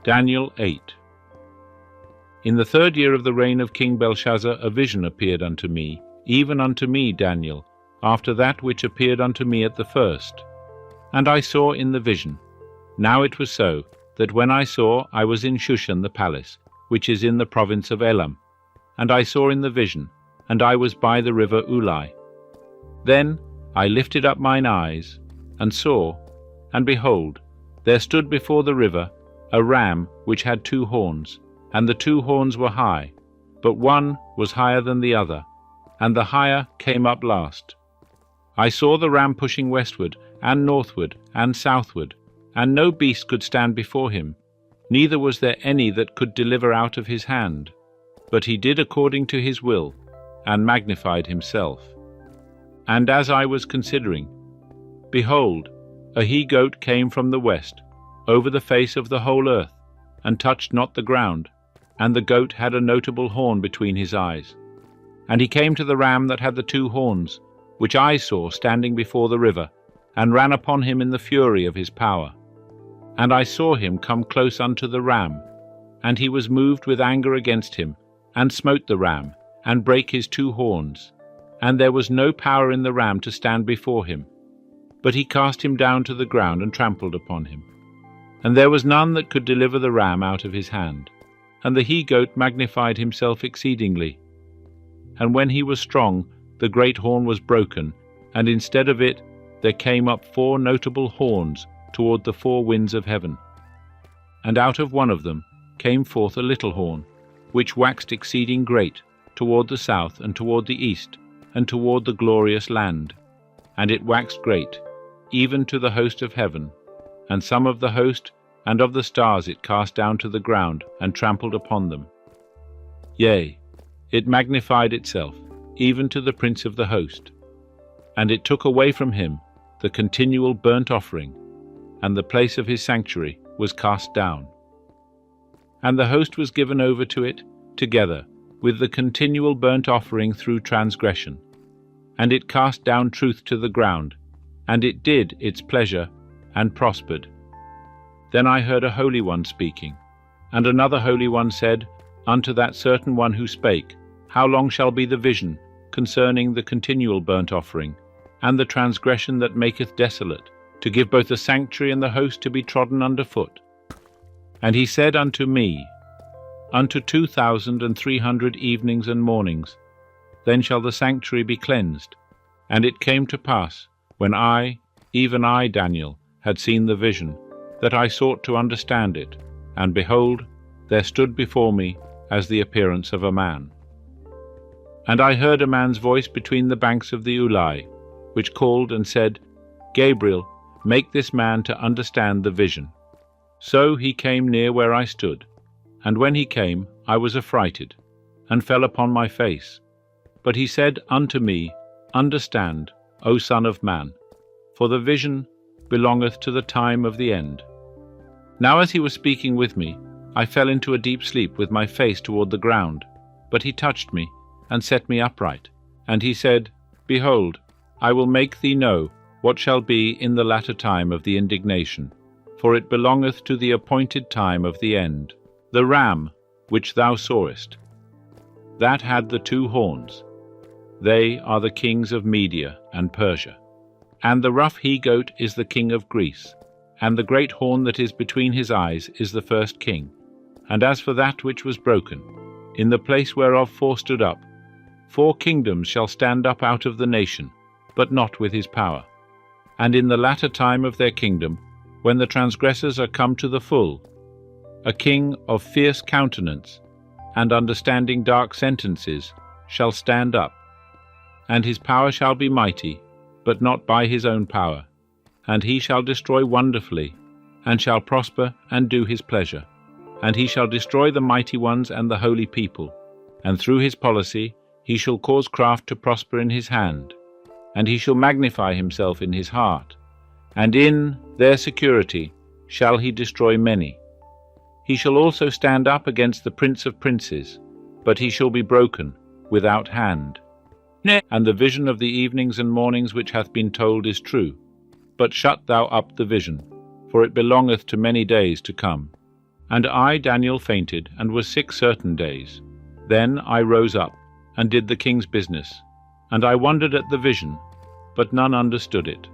Daniel 8. In the 3rd year of the reign of King Belshazzar a vision appeared unto me, even unto me, Daniel, after that which appeared unto me at the first. And I saw in the vision. Now it was so, that when I saw, I was in Shushan the palace, which is in the province of Elam. And I saw in the vision, and I was by the river Ulai. Then I lifted up mine eyes, and saw, and behold, there stood before the river a ram which had 2 horns, and the 2 horns were high, but one was higher than the other, and the higher came up last. I saw the ram pushing westward, and northward, and southward, and no beast could stand before him, neither was there any that could deliver out of his hand. But he did according to his will, and magnified himself. And as I was considering, behold, a he-goat came from the west, over the face of the whole earth, and touched not the ground, and the goat had a notable horn between his eyes. And he came to the ram that had the 2 horns, which I saw standing before the river, and ran upon him in the fury of his power. And I saw him come close unto the ram, and he was moved with anger against him, and smote the ram, and brake his 2 horns. And there was no power in the ram to stand before him. But he cast him down to the ground, and trampled upon him. And there was none that could deliver the ram out of his hand. And the he-goat magnified himself exceedingly. And when he was strong, the great horn was broken, and instead of it there came up 4 notable horns toward the 4 winds of heaven. And out of one of them came forth a little horn, which waxed exceeding great, toward the south, and toward the east, and toward the glorious land. And it waxed great, even to the host of heaven, and some of the host and of the stars it cast down to the ground, and trampled upon them. Yea, it magnified itself, even to the prince of the host. And it took away from him the continual burnt offering, and the place of his sanctuary was cast down. And the host was given over to it, together with the continual burnt offering through transgression. And it cast down truth to the ground, and it did its pleasure, and prospered. Then I heard a holy one speaking, and another holy one said unto that certain one who spake, How long shall be the vision concerning the continual burnt offering, and the transgression that maketh desolate, to give both the sanctuary and the host to be trodden under foot? And he said unto me, Unto 2,300 evenings and mornings, then shall the sanctuary be cleansed. And it came to pass, when I, even I, Daniel, had seen the vision, that I sought to understand it, and behold, there stood before me as the appearance of a man. And I heard a man's voice between the banks of the Ulai, which called and said, Gabriel, make this man to understand the vision. So he came near where I stood, and when he came, I was affrighted, and fell upon my face. But he said unto me, Understand, O Son of Man, for the vision belongeth to the time of the end. Now as he was speaking with me, I fell into a deep sleep with my face toward the ground. But he touched me, and set me upright. And he said, Behold, I will make thee know what shall be in the latter time of the indignation, for it belongeth to the appointed time of the end. The ram, which thou sawest, that had the 2 horns. They are the kings of Media and Persia. And the rough he-goat is the king of Greece, and the great horn that is between his eyes is the first king. And as for that which was broken, in the place whereof 4 stood up, 4 kingdoms shall stand up out of the nation, but not with his power. And in the latter time of their kingdom, when the transgressors are come to the full, a king of fierce countenance, and understanding dark sentences, shall stand up. And his power shall be mighty, but not by his own power. And he shall destroy wonderfully, and shall prosper and do his pleasure. And he shall destroy the mighty ones and the holy people. And through his policy he shall cause craft to prosper in his hand. And he shall magnify himself in his heart. And in their security shall he destroy many. He shall also stand up against the prince of princes, but he shall be broken without hand. And the vision of the evenings and mornings which hath been told is true. But shut thou up the vision, for it belongeth to many days to come. And I, Daniel, fainted, and was sick certain days. Then I rose up, and did the king's business. And I wondered at the vision, but none understood it.